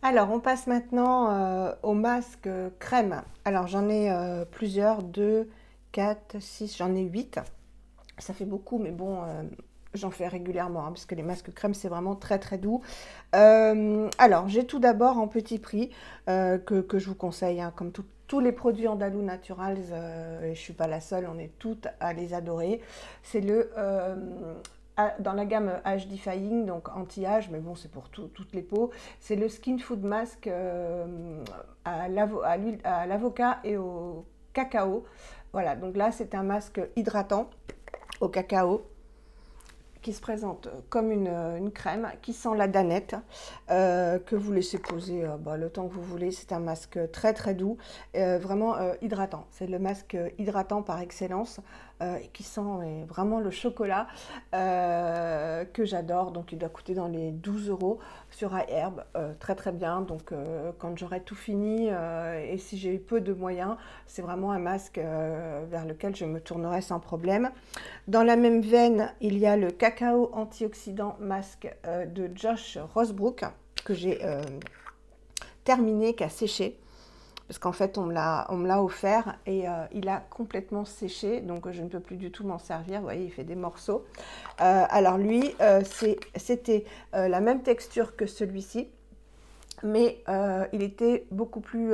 Alors, on passe maintenant au masque crème. Alors, j'en ai plusieurs, 2, 4, 6, j'en ai 8. Ça fait beaucoup, mais bon, j'en fais régulièrement, hein, parce que les masques crème, c'est vraiment très très doux. Alors, j'ai tout d'abord en petit prix, que je vous conseille, hein, comme tous les produits Andalou Naturals, et je ne suis pas la seule, on est toutes à les adorer. C'est dans la gamme Age Defying, donc anti-âge, mais bon, c'est pour toutes les peaux. C'est le Skin Food Mask à l'avocat et au cacao. Voilà, donc là, c'est un masque hydratant au cacao qui se présente comme une crème, qui sent la danette, que vous laissez poser le temps que vous voulez. C'est un masque très très doux, vraiment hydratant. C'est le masque hydratant par excellence, qui sent vraiment le chocolat, que j'adore. Donc il doit coûter dans les 12 euros sur iHerb, très très bien. Donc quand j'aurai tout fini, et si j'ai eu peu de moyens, c'est vraiment un masque vers lequel je me tournerai sans problème. Dans la même veine, il y a le cacao antioxydant masque de Josh Rosebrook, que j'ai terminé, qui a séché. Parce qu'en fait, on me l'a offert et il a complètement séché, donc je ne peux plus du tout m'en servir. Vous voyez, il fait des morceaux. Alors lui, c'était la même texture que celui-ci, mais il était beaucoup plus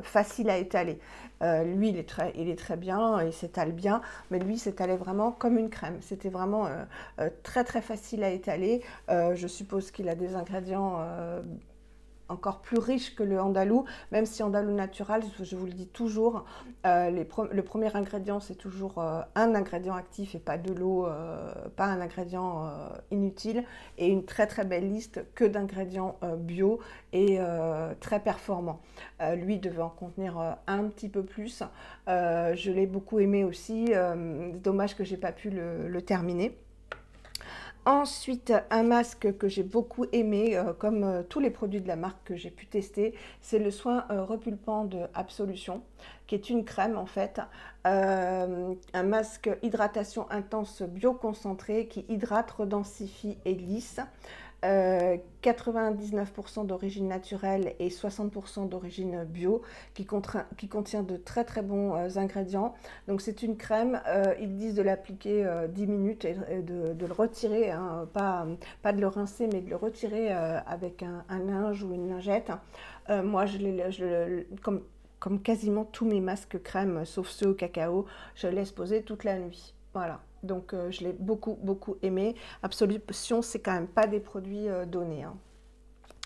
facile à étaler. Lui, il est très bien, il s'étale bien, mais lui, s'étalait vraiment comme une crème. C'était vraiment très très facile à étaler. Je suppose qu'il a des ingrédients encore plus riche que le andalou, même si andalou natural, je vous le dis toujours, le premier ingrédient, c'est toujours un ingrédient actif et pas de l'eau, pas un ingrédient inutile, et une très très belle liste que d'ingrédients bio et très performants. Lui devait en contenir un petit peu plus. Je l'ai beaucoup aimé aussi, dommage que j'ai pas pu le terminer. Ensuite, un masque que j'ai beaucoup aimé, comme tous les produits de la marque que j'ai pu tester, c'est le soin repulpant de Absolution, qui est une crème en fait, un masque hydratation intense bioconcentré qui hydrate, redensifie et lisse. 99% d'origine naturelle et 60% d'origine bio, qui contient de très très bons ingrédients. Donc c'est une crème, ils disent de l'appliquer 10 minutes et de le retirer, hein, pas de le rincer, mais de le retirer avec un linge ou une lingette. Moi, comme quasiment tous mes masques crème, sauf ceux au cacao, je laisse poser toute la nuit. Voilà. Donc je l'ai beaucoup beaucoup aimé. Absolution, c'est quand même pas des produits donnés, hein,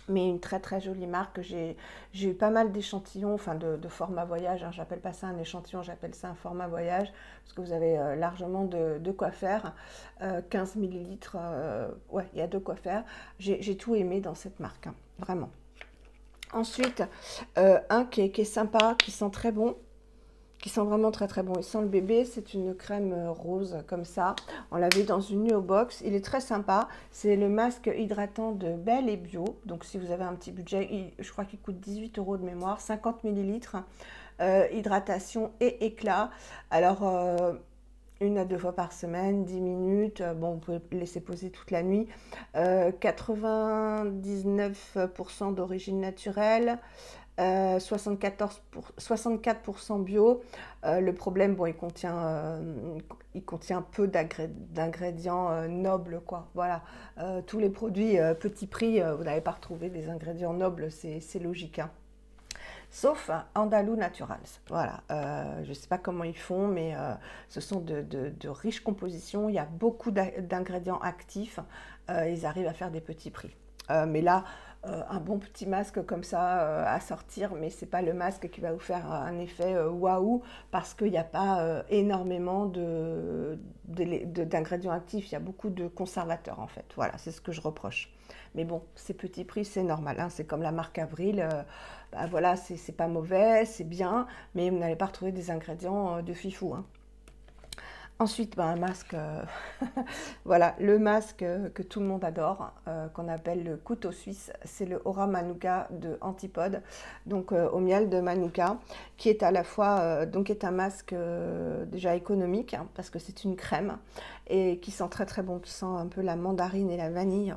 mais une très très jolie marque. J'ai eu pas mal d'échantillons, enfin de format voyage, hein. J'appelle pas ça un échantillon, j'appelle ça un format voyage, parce que vous avez largement de quoi faire. 15 millilitres, ouais, il y a de quoi faire. J'ai tout aimé dans cette marque, hein, vraiment. Ensuite, un qui est sympa, qui sent très bon, qui sent vraiment très très bon. Il sent le bébé, c'est une crème rose comme ça. On l'avait dans une Nuo Box. Il est très sympa. C'est le masque hydratant de Belle et Bio. Donc si vous avez un petit budget, je crois qu'il coûte 18 euros de mémoire, 50 millilitres. Hydratation et éclat. Alors, une à deux fois par semaine, 10 minutes. Bon, vous pouvez le laisser poser toute la nuit. 99% d'origine naturelle. 64% bio. Le problème, bon, il contient peu d'ingrédients nobles, quoi. Voilà. Tous les produits petit prix, vous n'allez pas retrouver des ingrédients nobles, c'est logique, hein. Sauf Andalou Naturals. Voilà, je ne sais pas comment ils font, mais ce sont de riches compositions. Il y a beaucoup d'ingrédients actifs. Ils arrivent à faire des petits prix. Mais là, un bon petit masque comme ça à sortir, mais c'est pas le masque qui va vous faire un effet waouh, parce qu'il n'y a pas énormément d'ingrédients actifs. Il y a beaucoup de conservateurs en fait. Voilà, c'est ce que je reproche. Mais bon, ces petits prix, c'est normal, hein. C'est comme la marque Avril. Bah voilà, c'est pas mauvais, c'est bien, mais vous n'allez pas retrouver des ingrédients de fifou, hein. Ensuite, bah, un masque, voilà, le masque que tout le monde adore, qu'on appelle le couteau suisse, c'est le Aura Manuka de Antipode, donc au miel de Manuka, qui est à la fois, donc est un masque déjà économique, hein, parce que c'est une crème, et qui sent très très bon, qui sent un peu la mandarine et la vanille.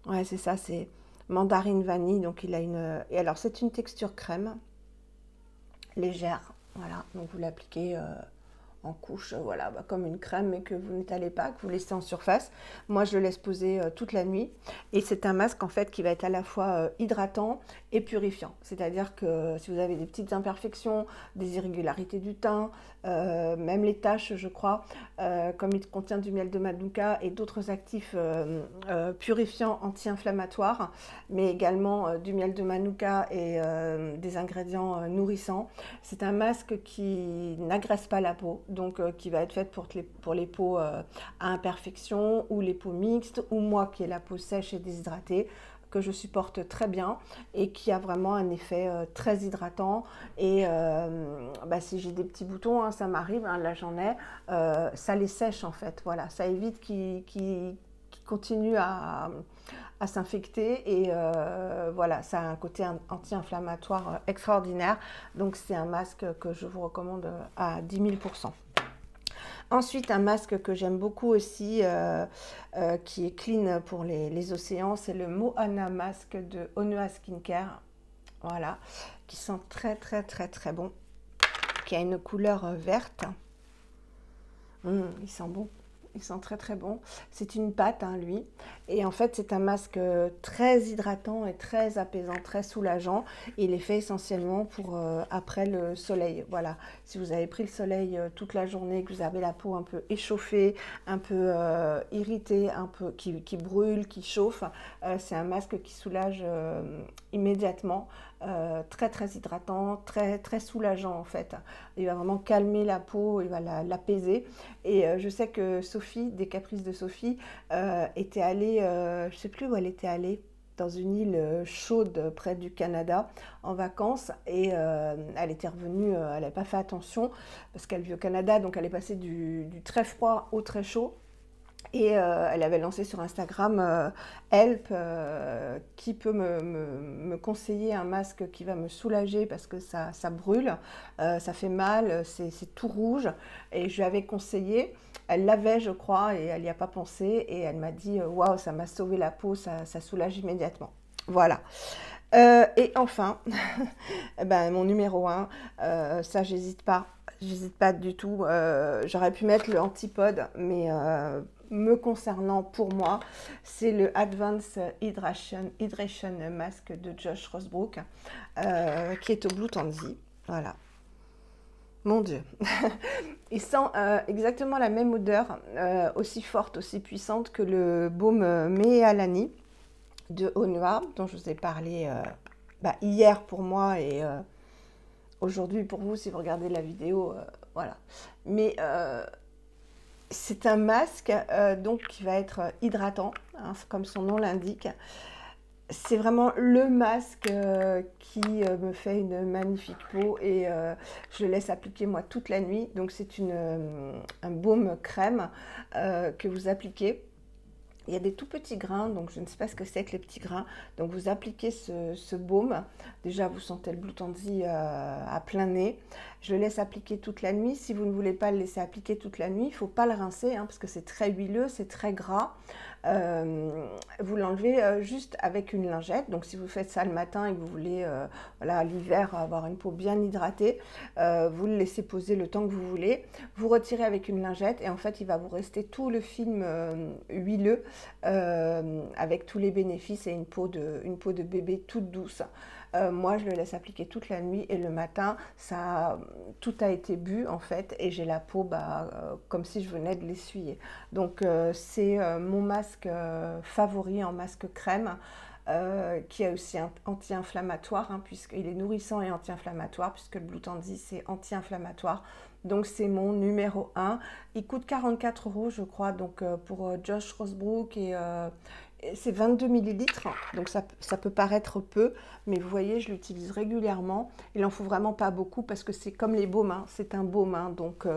Ouais, c'est ça, c'est mandarine vanille, donc il a une... Et alors c'est une texture crème, légère, voilà, donc vous l'appliquez en couche, voilà, comme une crème, mais que vous n'étalez pas, que vous laissez en surface. Moi, je le laisse poser toute la nuit. Et c'est un masque, en fait, qui va être à la fois hydratant et purifiant. C'est-à-dire que si vous avez des petites imperfections, des irrégularités du teint, même les taches, je crois, comme il contient du miel de Manuka et d'autres actifs purifiants anti-inflammatoires, mais également du miel de Manuka et des ingrédients nourrissants, c'est un masque qui n'agresse pas la peau, donc qui va être fait pour les peaux à imperfection ou les peaux mixtes, ou moi qui ai la peau sèche et déshydratée, que je supporte très bien et qui a vraiment un effet très hydratant. Et si j'ai des petits boutons, hein, ça m'arrive, hein, là j'en ai, ça les sèche en fait, voilà, ça évite qu'ils continuent à s'infecter et voilà, ça a un côté anti-inflammatoire extraordinaire, donc c'est un masque que je vous recommande à 10 000%. Ensuite, un masque que j'aime beaucoup aussi, qui est clean pour les océans, c'est le Moana Mask de Onua Skincare, voilà, qui sent très très très très bon, qui a une couleur verte. Il sent bon. Il sent très très bon. C'est une pâte, hein, lui. Et en fait, c'est un masque très hydratant et très apaisant, très soulageant. Il est fait essentiellement pour après le soleil. Voilà. Si vous avez pris le soleil toute la journée, que vous avez la peau un peu échauffée, un peu irritée, un peu qui brûle, qui chauffe, c'est un masque qui soulage immédiatement. Très très hydratant, très très soulageant en fait. Il va vraiment calmer la peau, il va l'apaiser. Et je sais que Sophie, des Caprices de Sophie, était allée, je ne sais plus où elle était allée, dans une île chaude près du Canada en vacances, et elle était revenue, elle n'avait pas fait attention parce qu'elle vit au Canada, donc elle est passée du très froid au très chaud. Et elle avait lancé sur Instagram Help, qui peut me conseiller un masque qui va me soulager parce que ça brûle, ça fait mal, c'est tout rouge. Et je lui avais conseillé, elle l'avait je crois et elle n'y a pas pensé. Et elle m'a dit waouh, ça m'a sauvé la peau, ça soulage immédiatement. Voilà. Et enfin, mon numéro 1, ça j'hésite pas du tout. J'aurais pu mettre le Antipode, mais me concernant pour moi, c'est le Advanced Hydration Mask de Josh Rosebrook, qui est au Blue Tansy. Voilà. Mon Dieu. Il sent exactement la même odeur, aussi forte, aussi puissante que le baume Mehalani de Onua, dont je vous ai parlé hier pour moi et aujourd'hui pour vous si vous regardez la vidéo, voilà. Mais c'est un masque donc qui va être hydratant, hein, comme son nom l'indique. C'est vraiment le masque qui me fait une magnifique peau et je le laisse appliquer moi toute la nuit. Donc c'est un baume crème que vous appliquez. Il y a des tout petits grains, donc je ne sais pas ce que c'est que les petits grains. Donc vous appliquez ce baume. Déjà vous sentez le Blue Tansy à plein nez. Je le laisse appliquer toute la nuit. Si vous ne voulez pas le laisser appliquer toute la nuit, il ne faut pas le rincer, hein, parce que c'est très huileux, c'est très gras. Vous l'enlevez juste avec une lingette. Donc si vous faites ça le matin et que vous voulez voilà, l'hiver avoir une peau bien hydratée, vous le laissez poser le temps que vous voulez. Vous retirez avec une lingette et en fait il va vous rester tout le film huileux avec tous les bénéfices et une peau de bébé toute douce. Moi je le laisse appliquer toute la nuit et le matin tout a été bu en fait et j'ai la peau comme si je venais de l'essuyer. Donc c'est mon masque favori en masque crème, qui est aussi anti-inflammatoire, hein, puisqu'il est nourrissant et anti-inflammatoire, puisque le Blue Tansy c'est anti-inflammatoire. Donc c'est mon numéro 1. Il coûte 44 € je crois, donc pour Josh Rosebrook et c'est 22 ml, donc ça peut paraître peu, mais vous voyez, je l'utilise régulièrement. Il n'en faut vraiment pas beaucoup parce que c'est comme les baumes, hein, c'est un baume, hein, donc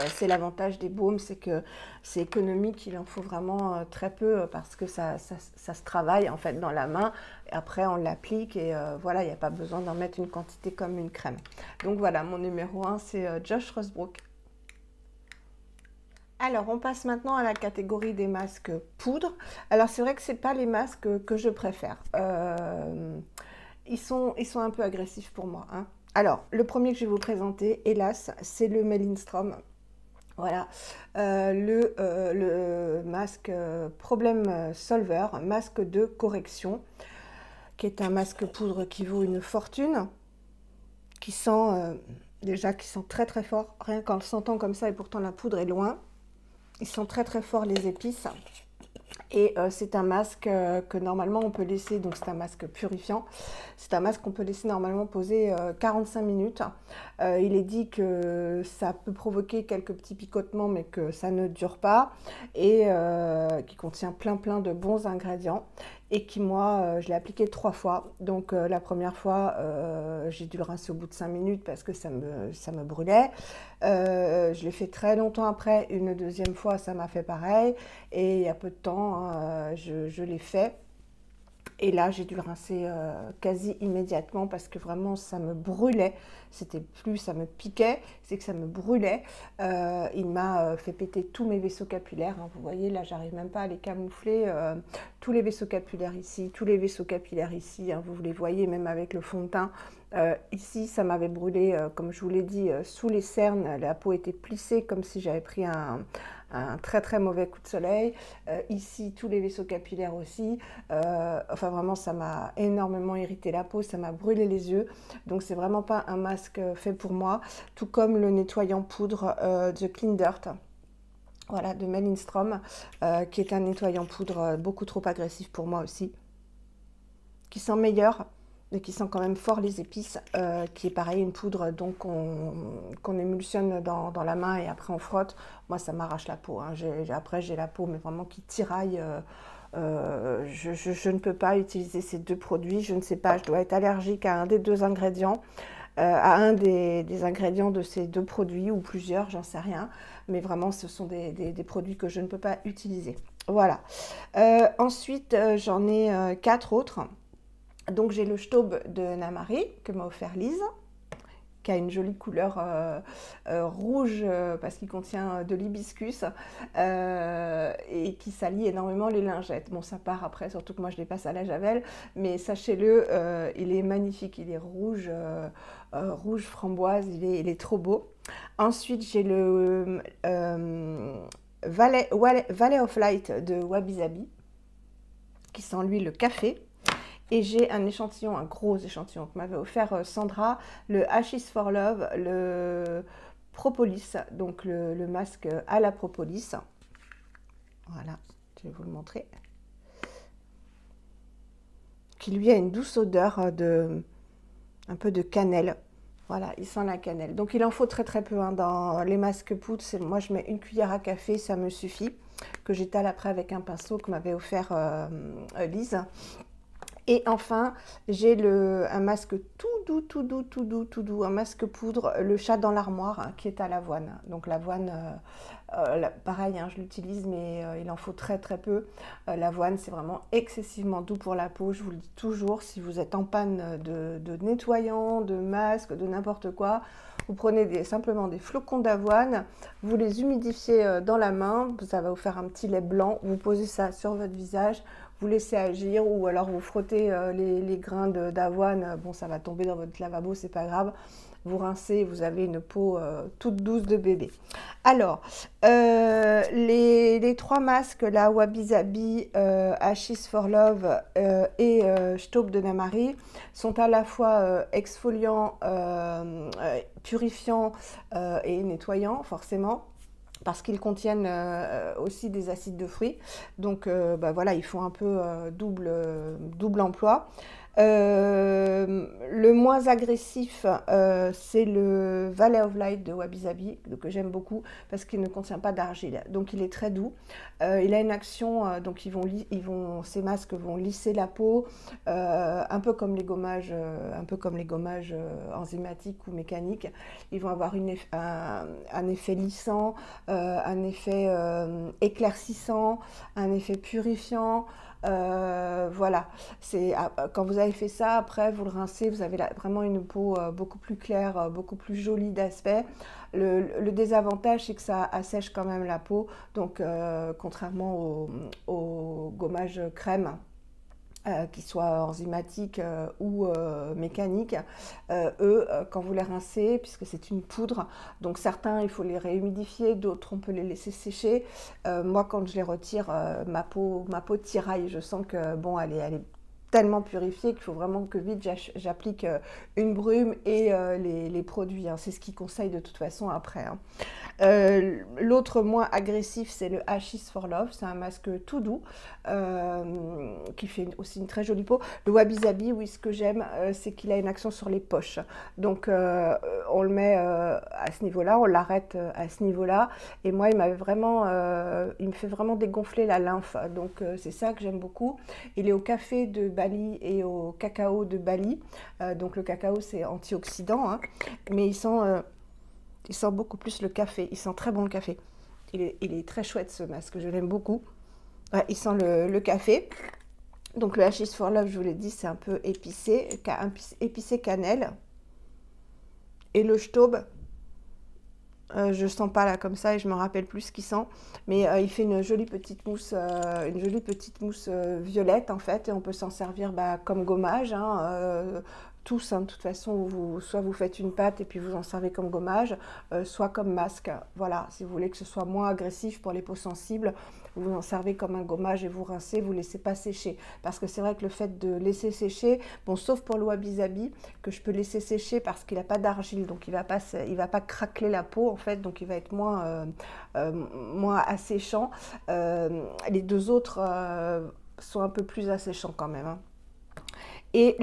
c'est l'avantage des baumes, c'est que c'est économique, il en faut vraiment très peu parce que ça se travaille en fait dans la main. Et après on l'applique et voilà, il n'y a pas besoin d'en mettre une quantité comme une crème. Donc voilà, mon numéro 1 c'est Josh Rosebrook. Alors, on passe maintenant à la catégorie des masques poudre. Alors, c'est vrai que ce n'est pas les masques que je préfère. Ils sont un peu agressifs pour moi, hein. Alors, le premier que je vais vous présenter, hélas, c'est le Mellinstrom. Voilà, le masque Problem Solver, masque de correction, qui est un masque poudre qui vaut une fortune, qui sent qui sent très très fort, rien qu'en le sentant comme ça, et pourtant la poudre est loin. Ils sont très très forts les épices. Et c'est un masque que normalement on peut laisser, donc c'est un masque purifiant, c'est un masque qu'on peut laisser normalement poser 45 minutes. Il est dit que ça peut provoquer quelques petits picotements mais que ça ne dure pas et qui contient plein de bons ingrédients et qui moi je l'ai appliqué 3 fois. Donc la première fois j'ai dû le rincer au bout de 5 minutes parce que ça me brûlait. Je l'ai fait très longtemps après, une deuxième fois ça m'a fait pareil et il y a peu de temps je l'ai fait. Et là, j'ai dû le rincer quasi immédiatement parce que vraiment, ça me brûlait. C'était plus, ça me piquait, c'est que ça me brûlait. Il m'a fait péter tous mes vaisseaux capillaires, hein. Vous voyez, là, j'arrive même pas à les camoufler. Tous les vaisseaux capillaires ici, tous les vaisseaux capillaires ici, hein, vous les voyez même avec le fond de teint. Ici, ça m'avait brûlé, comme je vous l'ai dit, sous les cernes. La peau était plissée comme si j'avais pris un très mauvais coup de soleil. Ici, tous les vaisseaux capillaires aussi. Enfin, vraiment, ça m'a énormément irrité la peau, ça m'a brûlé les yeux. Donc, c'est vraiment pas un masque fait pour moi. Tout comme le nettoyant poudre The Clean Dirt. Voilà, de Mellinstrom, qui est un nettoyant poudre beaucoup trop agressif pour moi aussi. Qui sent meilleur, mais qui sent quand même fort les épices, qui est pareil, une poudre donc qu'on émulsionne dans la main et après on frotte. Moi, ça m'arrache la peau, hein. Après, j'ai la peau, mais vraiment qui tiraille. Je ne peux pas utiliser ces deux produits. Je ne sais pas, je dois être allergique à un des deux ingrédients, à un des ingrédients de ces deux produits ou plusieurs, j'en sais rien. Mais vraiment, ce sont des produits que je ne peux pas utiliser. Voilà. Ensuite, j'en ai 4 autres. Donc j'ai le Staub de Namari que m'a offert Lise, qui a une jolie couleur rouge parce qu'il contient de l'hibiscus et qui salit énormément les lingettes. Bon, ça part après, surtout que moi je les passe à la javel, mais sachez-le, il est magnifique, il est rouge, rouge framboise, il est trop beau. Ensuite, j'ai le Valley of Light de Wabi Sabi, qui sent lui le café. Et j'ai un échantillon, un gros échantillon que m'avait offert Sandra, le Ashes for Love, le Propolis, donc le masque à la Propolis. Voilà, je vais vous le montrer. Qui lui a une douce odeur un peu de cannelle. Voilà, il sent la cannelle. Donc il en faut très peu, hein, dans les masques poudre. Moi je mets une cuillère à café, ça me suffit. Que j'étale après avec un pinceau que m'avait offert Lise. Et enfin, j'ai un masque tout doux, un masque poudre, le chat dans l'armoire, hein, qui est à l'avoine. Donc l'avoine, pareil, hein, je l'utilise, mais il en faut très peu. L'avoine, c'est vraiment excessivement doux pour la peau. Je vous le dis toujours, si vous êtes en panne de nettoyant, de masque, de n'importe quoi, vous prenez simplement des flocons d'avoine, vous les humidifiez dans la main, ça va vous faire un petit lait blanc, vous posez ça sur votre visage, vous laissez agir ou alors vous frottez les grains d'avoine, bon ça va tomber dans votre lavabo, c'est pas grave, vous rincez, vous avez une peau toute douce de bébé. Alors, les 3 masques, là, Wabi Sabi, Ashes for Love et Staub de Namari, sont à la fois exfoliants, purifiants et nettoyants, forcément, parce qu'ils contiennent aussi des acides de fruits. Donc voilà, ils font un peu double emploi. Le moins agressif, c'est le Valley of Light de Wabi Sabi, que j'aime beaucoup parce qu'il ne contient pas d'argile. Donc il est très doux. Il a une action, donc ces masques vont lisser la peau, un peu comme les gommages, enzymatiques ou mécaniques. Ils vont avoir un effet lissant, un effet éclaircissant, un effet purifiant. Voilà, quand vous avez fait ça, après vous le rincez, vous avez vraiment une peau beaucoup plus claire, beaucoup plus jolie d'aspect. Le désavantage, c'est que ça assèche quand même la peau, donc contrairement au gommage crème, qu'ils soient enzymatiques ou mécaniques, quand vous les rincez, puisque c'est une poudre, donc certains il faut les réhumidifier, d'autres on peut les laisser sécher. Moi quand je les retire, ma peau tiraille, je sens que bon, elle est tellement purifiée qu'il faut vraiment que vite j'applique une brume et les produits, hein. C'est ce qu'ils conseillent de toute façon après, hein. L'autre moins agressif, c'est le Ashes for Love. C'est un masque tout doux qui fait aussi une très jolie peau. Le Wabi Sabi, oui, ce que j'aime, c'est qu'il a une action sur les poches. Donc, on le met à ce niveau-là, on l'arrête à ce niveau-là. Et moi, il me fait vraiment dégonfler la lymphe. Donc, c'est ça que j'aime beaucoup. Il est au café de Bali et au cacao de Bali. Donc, le cacao, c'est antioxydant, hein, mais il sent beaucoup plus le café. Il sent très bon le café. Il est très chouette ce masque, je l'aime beaucoup. Ouais, il sent le café. Donc le Ashes for Love, je vous l'ai dit, c'est un peu épicé cannelle. Et le Staub, je sens pas là comme ça et je me rappelle plus ce qu'il sent. Mais il fait une jolie petite mousse violette en fait. Et on peut s'en servir comme gommage, hein, tous, hein, de toute façon, soit vous faites une pâte et puis vous en servez comme gommage, soit comme masque. Voilà, si vous voulez que ce soit moins agressif pour les peaux sensibles, vous en servez comme un gommage et vous rincez, vous ne laissez pas sécher. Parce que c'est vrai que le fait de laisser sécher, bon, sauf pour le Wabi Sabi, que je peux laisser sécher parce qu'il n'a pas d'argile, donc il va pas craqueler la peau en fait, donc il va être moins asséchant. Les deux autres sont un peu plus asséchants quand même, hein. Et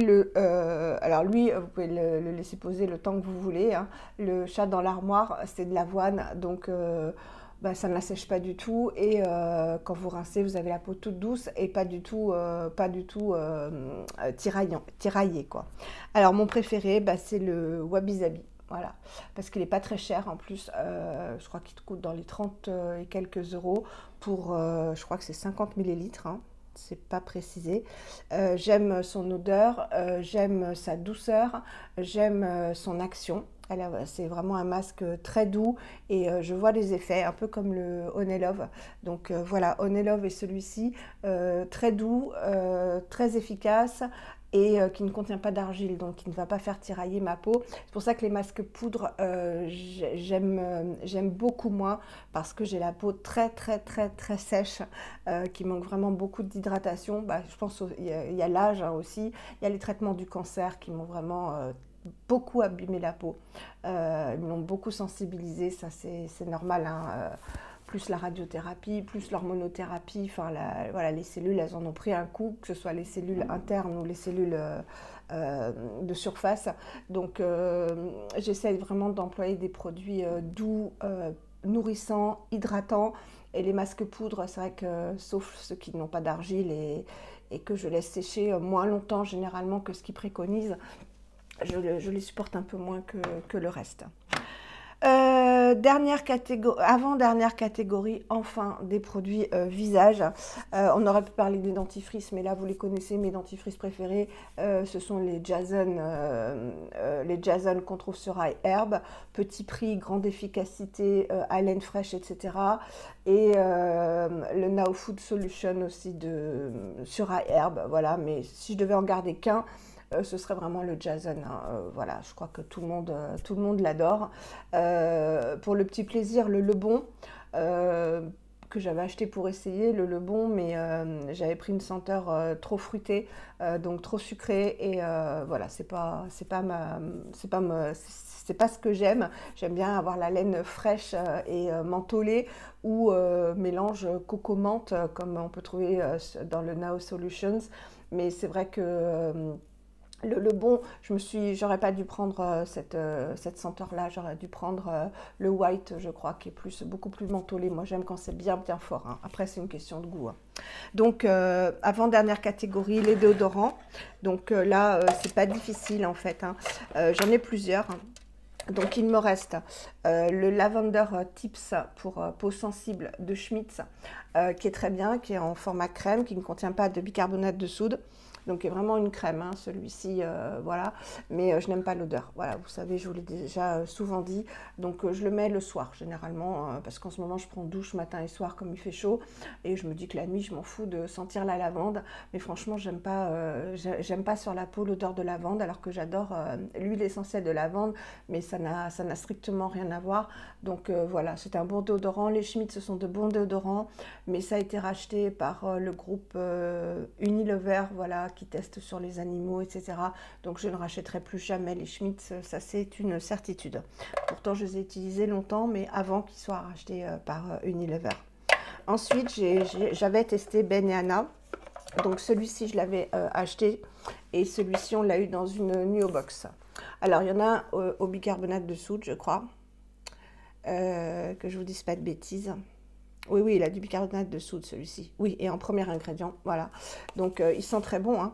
alors lui, vous pouvez le laisser poser le temps que vous voulez, hein. Le chat dans l'armoire, c'est de l'avoine, donc ça ne l'assèche pas du tout. Et quand vous rincez, vous avez la peau toute douce et pas du tout tiraillée, quoi. Alors mon préféré, c'est le Wabi Sabi. Voilà, parce qu'il n'est pas très cher en plus, je crois qu'il coûte dans les 30 et quelques euros pour, je crois que c'est 50 millilitres, hein. C'est pas précisé. J'aime son odeur, j'aime sa douceur, j'aime son action. C'est vraiment un masque très doux et je vois les effets, un peu comme le Honey Love. Donc voilà, Honey Love est celui-ci, très doux, très efficace et qui ne contient pas d'argile, donc qui ne va pas faire tirailler ma peau. C'est pour ça que les masques poudre, j'aime beaucoup moins, parce que j'ai la peau très très très très sèche, qui manque vraiment beaucoup d'hydratation. Je pense qu'il y a l'âge, hein, aussi, il y a les traitements du cancer qui m'ont vraiment beaucoup abîmé la peau, ils m'ont beaucoup sensibilisée, ça c'est normal, hein, plus la radiothérapie, plus l'hormonothérapie, enfin voilà, les cellules, elles en ont pris un coup, que ce soit les cellules internes ou les cellules de surface. Donc j'essaie vraiment d'employer des produits doux, nourrissants, hydratants. Et les masques poudre, c'est vrai que, sauf ceux qui n'ont pas d'argile et que je laisse sécher moins longtemps généralement que ce qu'ils préconisent, je les supporte un peu moins que le reste. Avant-dernière catégorie, enfin, des produits visage. On aurait pu parler des dentifrices, mais là, vous les connaissez, mes dentifrices préférés, ce sont les Jason qu'on trouve sur iHerb. Petit prix, grande efficacité, haleine fraîche, etc. Et le Now Food Solution aussi sur iHerb. Voilà, mais si je devais en garder qu'un, ce serait vraiment le Jason, hein. Voilà, je crois que tout le monde l'adore. Pour le petit plaisir, le Lebon, que j'avais acheté pour essayer, le Lebon, mais j'avais pris une senteur trop fruitée, donc trop sucrée, et voilà, c'est pas ce que j'aime. J'aime bien avoir la laine fraîche et mentholée, ou mélange coco-menthe, comme on peut trouver dans le Now Solutions. Mais c'est vrai que le bon, j'aurais pas dû prendre cette senteur-là, j'aurais dû prendre le white, je crois, qui est beaucoup plus mentholé. Moi, j'aime quand c'est bien fort, hein. Après, c'est une question de goût, hein. Donc, avant-dernière catégorie, les déodorants. Donc là, c'est pas difficile, en fait, hein. J'en ai plusieurs, hein. Donc il me reste le Lavender Tips pour peau sensible de Schmitz, qui est très bien, qui est en format crème, qui ne contient pas de bicarbonate de soude. Donc, il est vraiment une crème, hein, celui-ci, voilà. Mais je n'aime pas l'odeur. Voilà, vous savez, je vous l'ai déjà souvent dit. Donc, je le mets le soir, généralement, parce qu'en ce moment, je prends douche matin et soir comme il fait chaud. Et je me dis que la nuit, je m'en fous de sentir la lavande. Mais franchement, j'aime pas sur la peau l'odeur de lavande, alors que j'adore l'huile essentielle de lavande. Mais ça n'a strictement rien à voir. Donc, voilà, c'est un bon déodorant. Les Schmitz, ce sont de bons déodorants. Mais ça a été racheté par le groupe Unilever, voilà, qui testent sur les animaux, etc. Donc je ne rachèterai plus jamais les Schmitz, ça c'est une certitude. Pourtant je les ai utilisés longtemps, mais avant qu'ils soient rachetés par Unilever. Ensuite j'avais testé Ben & Anna, donc celui-ci je l'avais acheté, et celui-ci on l'a eu dans une Nuo Box. Alors il y en a au bicarbonate de soude, je crois, que je vous dise pas de bêtises. Oui, oui, il a du bicarbonate de soude, celui-ci. Oui, et en premier ingrédient, voilà. Donc, il sent très bon, hein.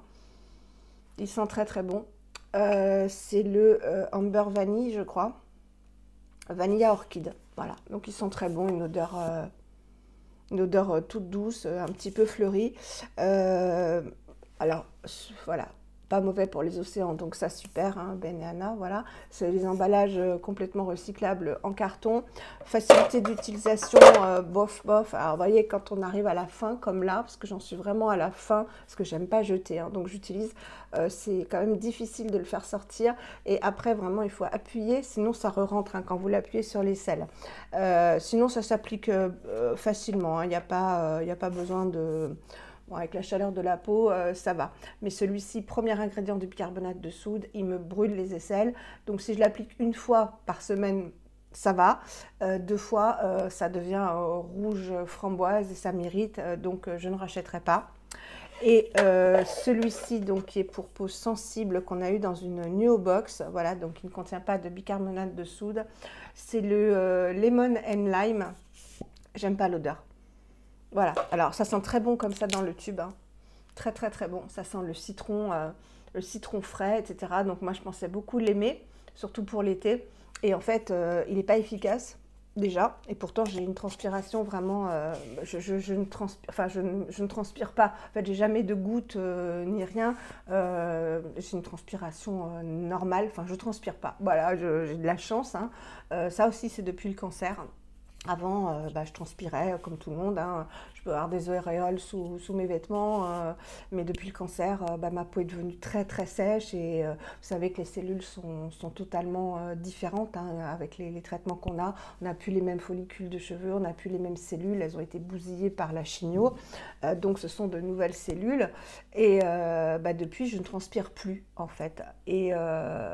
Il sent très, très bon. C'est le Amber Vanille, je crois. Vanilla Orchide, voilà. Donc, ils sont très bons, une odeur toute douce, un petit peu fleurie. Alors, voilà. Pas mauvais pour les océans, donc ça super, hein, Ben & Anna, voilà. C'est les emballages complètement recyclables en carton. Facilité d'utilisation, bof, bof. Alors vous voyez, quand on arrive à la fin, comme là, parce que j'en suis vraiment à la fin, parce que j'aime pas jeter, hein, donc j'utilise, c'est quand même difficile de le faire sortir. Et après, vraiment, il faut appuyer, sinon ça re-rentre, hein, quand vous l'appuyez sur l'aisselle. Sinon, ça s'applique facilement, hein, il n'y a pas besoin de... Bon, avec la chaleur de la peau, ça va. Mais celui-ci, premier ingrédient du bicarbonate de soude, il me brûle les aisselles. Donc si je l'applique une fois par semaine, ça va. 2 fois, ça devient rouge framboise et ça m'irrite. Donc je ne rachèterai pas. Et celui-ci, donc, qui est pour peau sensible, qu'on a eu dans une Nuo Box, voilà, donc il ne contient pas de bicarbonate de soude. C'est le Lemon and Lime. J'aime pas l'odeur. Voilà, alors ça sent très bon comme ça dans le tube, hein. Très très très bon, ça sent le citron frais, etc. Donc moi je pensais beaucoup l'aimer, surtout pour l'été. Et en fait, il n'est pas efficace déjà, et pourtant j'ai une transpiration vraiment, je ne transpire pas. En fait, j'ai jamais de gouttes ni rien, j'ai une transpiration normale, enfin je transpire pas. Voilà, j'ai de la chance, hein. Ça aussi c'est depuis le cancer. Avant, je transpirais comme tout le monde, hein. Je peux avoir des auréoles sous mes vêtements, mais depuis le cancer, ma peau est devenue très très sèche et vous savez que les cellules sont totalement différentes, hein, avec les traitements qu'on a. On n'a plus les mêmes follicules de cheveux, on n'a plus les mêmes cellules, elles ont été bousillées par la chimio, donc ce sont de nouvelles cellules et depuis je ne transpire plus en fait. Et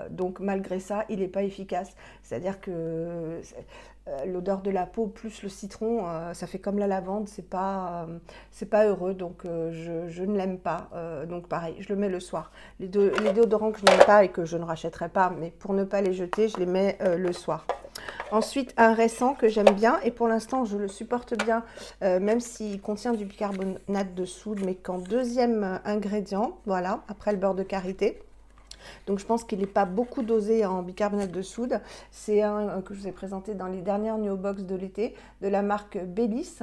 donc malgré ça, il n'est pas efficace, c'est-à-dire que... l'odeur de la peau plus le citron, ça fait comme la lavande, c'est pas heureux, donc je ne l'aime pas. Donc pareil, je le mets le soir. Les déodorants que je n'aime pas et que je ne rachèterai pas, mais pour ne pas les jeter, je les mets le soir. Ensuite, un récent que j'aime bien, et pour l'instant je le supporte bien, même s'il contient du bicarbonate de soude, mais qu'en deuxième ingrédient, voilà, après le beurre de karité. Donc je pense qu'il n'est pas beaucoup dosé en bicarbonate de soude. C'est un que je vous ai présenté dans les dernières Nuo Box de l'été, de la marque Bellis.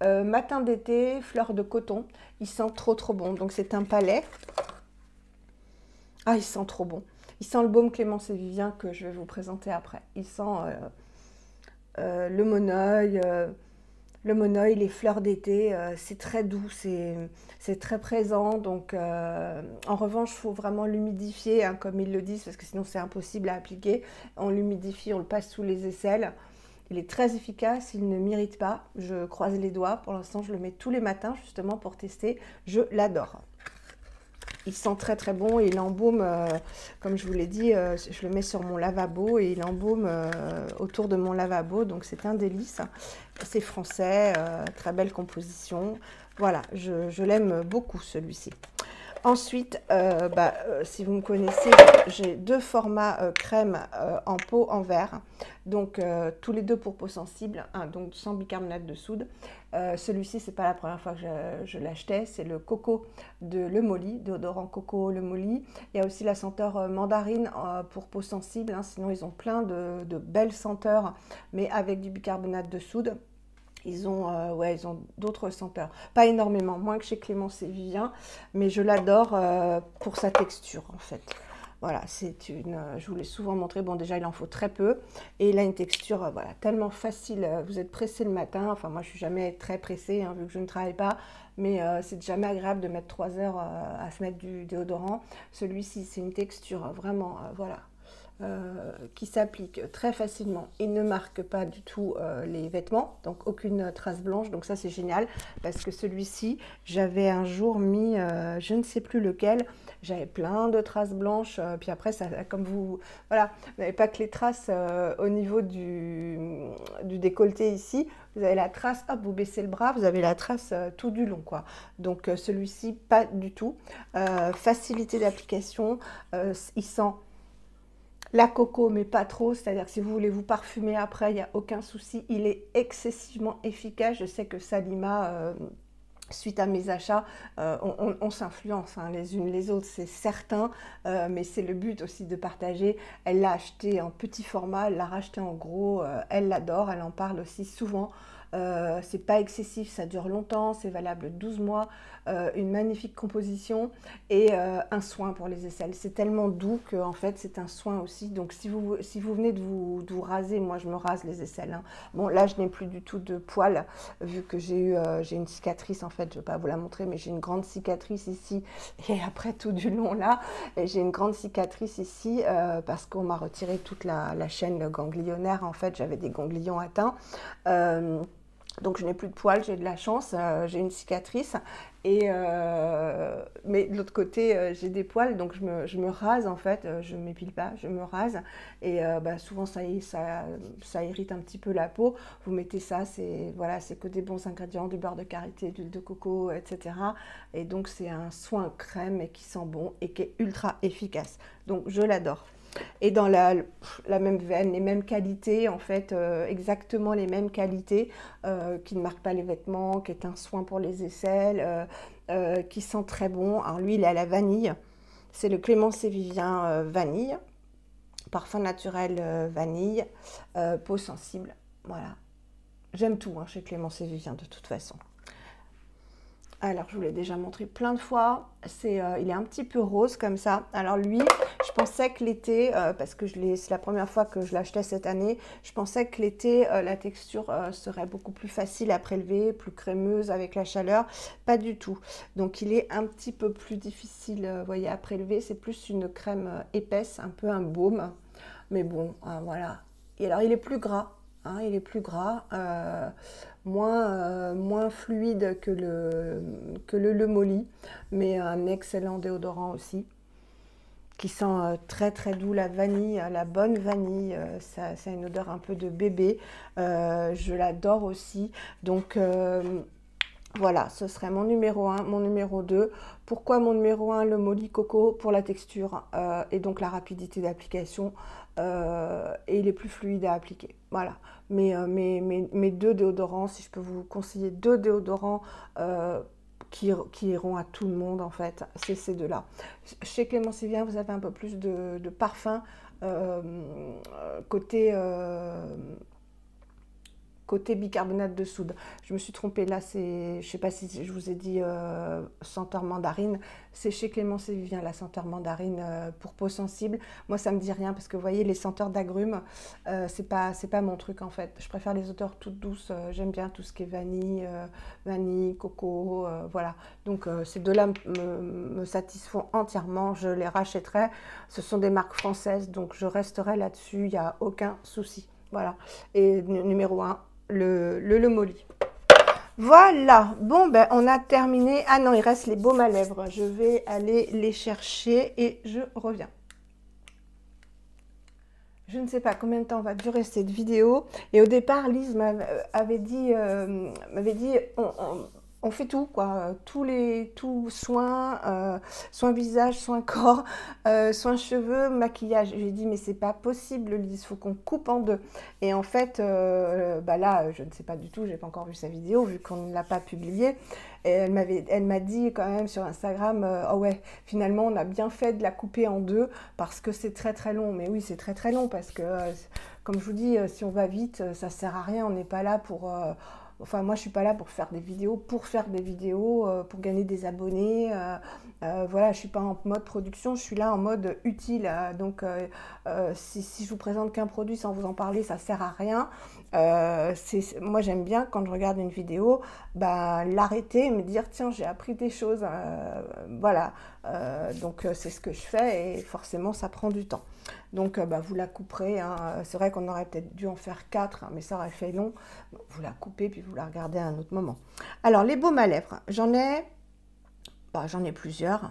Matin d'été, fleur de coton. Il sent trop trop bon. Donc c'est un palais. Ah, il sent trop bon. Il sent le baume Clémence et Vivien que je vais vous présenter après. Il sent le monoeil, les fleurs d'été, c'est très doux, c'est très présent. Donc, en revanche, il faut vraiment l'humidifier, hein, comme ils le disent, parce que sinon c'est impossible à appliquer. On l'humidifie, on le passe sous les aisselles. Il est très efficace, il ne m'irrite pas. Je croise les doigts. Pour l'instant, je le mets tous les matins, justement, pour tester. Je l'adore. Il sent très très bon et il embaume, comme je vous l'ai dit, je le mets sur mon lavabo et il embaume autour de mon lavabo, donc c'est un délice. C'est français, très belle composition. Voilà, je l'aime beaucoup celui-ci. Ensuite, si vous me connaissez, j'ai deux formats crème en pot en verre, donc tous les deux pour peau sensible, donc sans bicarbonate de soude. Celui-ci, c'est pas la première fois que je l'achetais, c'est le Coco de Le Molly, déodorant Coco Le Molly. Il y a aussi la senteur mandarine pour peau sensible, sinon ils ont plein de belles senteurs, mais avec du bicarbonate de soude. Ils ont d'autres senteurs, pas énormément, moins que chez Clémence et Vivien, mais je l'adore pour sa texture en fait. Voilà, je vous l'ai souvent montré, bon déjà il en faut très peu, et il a une texture voilà, tellement facile, vous êtes pressé le matin, enfin moi je suis jamais très pressée vu que je ne travaille pas, mais c'est jamais agréable de mettre 3 heures à se mettre du déodorant. Celui-ci c'est une texture vraiment, voilà. Qui s'applique très facilement. Il ne marque pas du tout les vêtements, donc aucune trace blanche, donc ça c'est génial, parce que celui-ci, j'avais un jour mis, je ne sais plus lequel, j'avais plein de traces blanches, puis après, ça, comme vous n'avez pas que les traces au niveau du décolleté ici, vous avez la trace, hop, vous baissez le bras, vous avez la trace tout du long, quoi. Donc celui-ci, pas du tout. Facilité d'application, il sent la coco, mais pas trop, c'est-à-dire que si vous voulez vous parfumer après, il n'y a aucun souci. Il est excessivement efficace. Je sais que Salima, suite à mes achats, on s'influence les unes les autres, c'est certain, mais c'est le but aussi de partager. Elle l'a acheté en petit format, elle l'a racheté en gros, elle l'adore, elle en parle aussi souvent. C'est pas excessif, ça dure longtemps, c'est valable 12 mois, une magnifique composition et un soin pour les aisselles. C'est tellement doux que en fait c'est un soin aussi. Donc si vous venez de vous raser, moi je me rase les aisselles. Bon là je n'ai plus du tout de poils vu que j'ai une cicatrice en fait, je ne vais pas vous la montrer, mais j'ai une grande cicatrice ici et après tout du long là, j'ai une grande cicatrice ici parce qu'on m'a retiré toute la chaîne ganglionnaire. En fait j'avais des ganglions atteints. Donc je n'ai plus de poils, j'ai de la chance, j'ai une cicatrice, mais de l'autre côté j'ai des poils, donc je me rase en fait, je ne m'épile pas, je me rase, et souvent ça irrite un petit peu la peau. Vous mettez ça, c'est que des bons ingrédients, du beurre de karité, d'huile de coco, etc. Et donc c'est un soin crème et qui sent bon et qui est ultra efficace, donc je l'adore. Et dans la même veine, les mêmes qualités, en fait, exactement les mêmes qualités, qui ne marque pas les vêtements, qui est un soin pour les aisselles, qui sent très bon. Alors lui, il est à la vanille. C'est le Clémence et Vivien vanille, parfum naturel vanille, peau sensible. Voilà. J'aime tout chez Clémence et Vivien de toute façon. Alors, je vous l'ai déjà montré plein de fois, il est un petit peu rose comme ça. Alors lui, je pensais que l'été, parce que c'est la première fois que je l'achetais cette année, je pensais que l'été, la texture serait beaucoup plus facile à prélever, plus crémeuse avec la chaleur. Pas du tout. Donc il est un petit peu plus difficile, vous voyez, à prélever. C'est plus une crème épaisse, un peu un baume. Mais bon, voilà. Et alors, il est plus gras. Il est plus gras, moins fluide que le Molly, mais un excellent déodorant aussi, qui sent très très doux la vanille, la bonne vanille, ça a une odeur un peu de bébé, je l'adore aussi, donc voilà, ce serait mon numéro 1, mon numéro 2. Pourquoi mon numéro 1, le Molly Coco? Pour la texture et donc la rapidité d'application, et il est plus fluide à appliquer. Voilà, mes deux déodorants, si je peux vous conseiller deux déodorants qui iront à tout le monde en fait, c'est ces deux-là. Chez Clémence et Vivien, vous avez un peu plus de parfum côté bicarbonate de soude. Je me suis trompée là, je ne sais pas si je vous ai dit senteur mandarine, c'est chez Clémence et Vivien la senteur mandarine pour peau sensible. Moi ça me dit rien parce que vous voyez les senteurs d'agrumes, c'est pas mon truc en fait. Je préfère les odeurs toutes douces, j'aime bien tout ce qui est vanille, coco, voilà. Donc ces deux-là me satisfont entièrement, je les rachèterai. Ce sont des marques françaises, donc je resterai là-dessus, il n'y a aucun souci. Voilà. Et numéro 1, le Molly. Voilà, bon ben on a terminé. Ah non, il reste les baumes à lèvres. Je vais aller les chercher et je reviens. Je ne sais pas combien de temps va durer cette vidéo. Et au départ, Lise m'avait dit, on fait tout, quoi. Tout soins, soins visage, soins corps, soins cheveux, maquillage. J'ai dit, mais c'est pas possible, Lise, il faut qu'on coupe en deux. Et en fait, bah là, je ne sais pas du tout, j'ai pas encore vu sa vidéo, vu qu'on ne l'a pas publiée. Et elle m'a dit quand même sur Instagram, oh ouais, finalement, on a bien fait de la couper en deux, parce que c'est très très long. Mais oui, c'est très très long, parce que, comme je vous dis, si on va vite, ça sert à rien, on n'est pas là pour... Enfin, moi, je suis pas là pour faire des vidéos, pour gagner des abonnés. Voilà, je suis pas en mode production, je suis là en mode utile. Donc, si je vous présente qu'un produit sans vous en parler, ça sert à rien. Moi, j'aime bien quand je regarde une vidéo, bah, l'arrêter et me dire, tiens, j'ai appris des choses. Voilà. Donc, c'est ce que je fais et forcément, ça prend du temps. Donc, bah, vous la couperez. Hein. C'est vrai qu'on aurait peut-être dû en faire 4, hein, mais ça aurait fait long. Donc, vous la coupez puis vous la regardez à un autre moment. Alors, les baumes à lèvres, j'en ai plusieurs,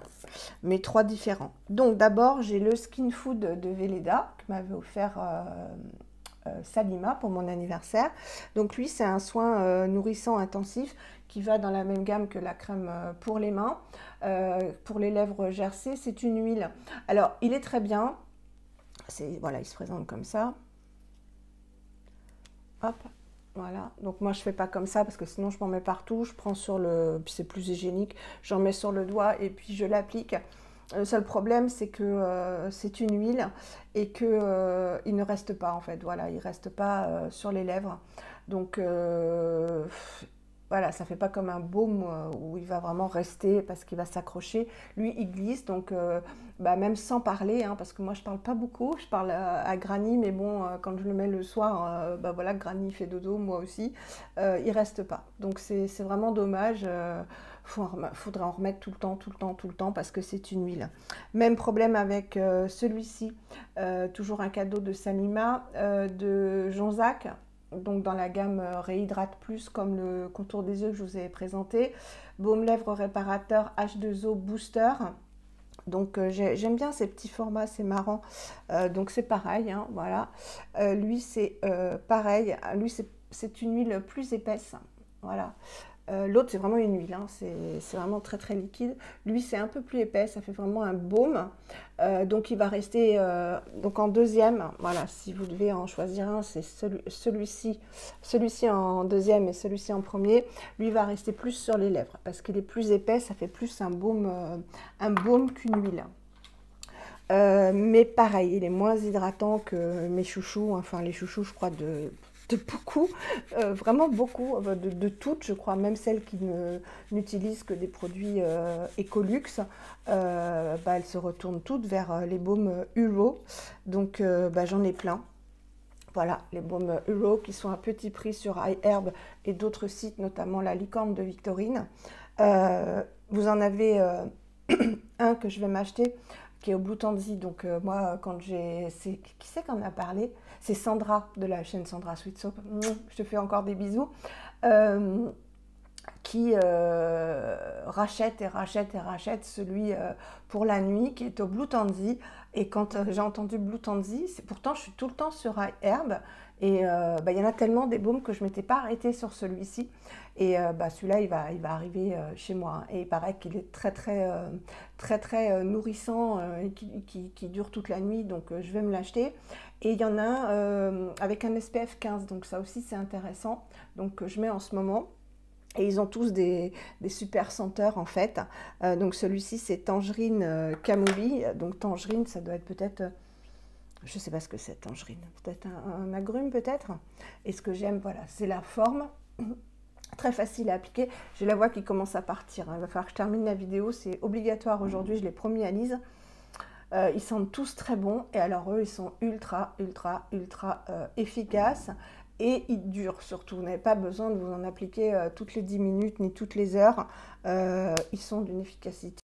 mais 3 différents. Donc, d'abord, j'ai le Skin Food de Velleda que m'avait offert Salima pour mon anniversaire. Donc, lui, c'est un soin nourrissant intensif qui va dans la même gamme que la crème pour les mains. Pour les lèvres gercées, c'est une huile. Alors, il est très bien. Voilà, il se présente comme ça. Hop, voilà. Donc moi je fais pas comme ça parce que sinon je m'en mets partout. Je prends sur le, puis c'est plus hygiénique. J'en mets sur le doigt et puis je l'applique. Le seul problème c'est que c'est une huile et que il ne reste pas en fait. Voilà, il reste pas sur les lèvres. Donc voilà, ça fait pas comme un baume où il va vraiment rester parce qu'il va s'accrocher. Lui, il glisse, donc bah, même sans parler, hein, parce que moi je parle pas beaucoup, je parle à Granny, mais bon, quand je le mets le soir, bah voilà, Granny fait dodo, moi aussi, il reste pas. Donc c'est vraiment dommage. Faudrait en remettre tout le temps, tout le temps, tout le temps, parce que c'est une huile. Même problème avec celui-ci, toujours un cadeau de Salima, de Jonzac. Donc dans la gamme Réhydrate Plus, comme le contour des yeux que je vous ai présenté. Baume lèvres réparateur H2O Booster. Donc j'aime bien ces petits formats, c'est marrant. Donc c'est pareil, hein, voilà. Lui c'est pareil, lui c'est une huile plus épaisse, voilà. L'autre c'est vraiment une huile, hein. C'est vraiment très très liquide. Lui c'est un peu plus épais, ça fait vraiment un baume. Donc il va rester donc en deuxième, voilà, si vous devez en choisir un, c'est celui-ci en deuxième et celui-ci en premier. Lui va rester plus sur les lèvres parce qu'il est plus épais, ça fait plus un baume qu'une huile. Mais pareil, il est moins hydratant que mes chouchous, enfin les chouchous je crois de beaucoup, vraiment beaucoup, de toutes, je crois, même celles qui n'utilisent que des produits Ecolux, bah, elles se retournent toutes vers les baumes Huro, donc bah, j'en ai plein. Voilà, les baumes Huro qui sont à petit prix sur iHerb et d'autres sites, notamment la Licorne de Victorine. Vous en avez un que je vais m'acheter, qui est au Blue Tansy. Donc moi, quand j'ai... Qui c'est qu'on a parlé? C'est Sandra, de la chaîne Sandra Sweet Soap. Je te fais encore des bisous. Qui rachète et rachète et rachète celui pour la nuit, qui est au Blue Tansy. Et quand j'ai entendu Blue Tansy, pourtant je suis tout le temps sur iHerb. Et bah, y en a tellement des baumes que je ne m'étais pas arrêtée sur celui-ci. Et bah, celui-là, il va arriver chez moi. Et il paraît qu'il est très, très nourrissant et qui dure toute la nuit. Donc, je vais me l'acheter. Et il y en a un avec un SPF 15. Donc, ça aussi, c'est intéressant. Donc, je mets en ce moment. Et ils ont tous des super senteurs, en fait. Donc, celui-ci, c'est Tangerine Camomille. Donc, Tangerine, ça doit être peut-être... je ne sais pas ce que c'est, tangerine. Peut-être un agrume, peut-être. Et ce que j'aime, voilà, c'est la forme. Très facile à appliquer. J'ai la voix qui commence à partir. Il va falloir que je termine la vidéo. C'est obligatoire aujourd'hui. Je l'ai promis à Lise. Ils sentent tous très bons. Et alors, eux, ils sont ultra efficaces. Et ils durent surtout. Vous n'avez pas besoin de vous en appliquer toutes les 10 minutes ni toutes les heures. Ils sont d'une efficacité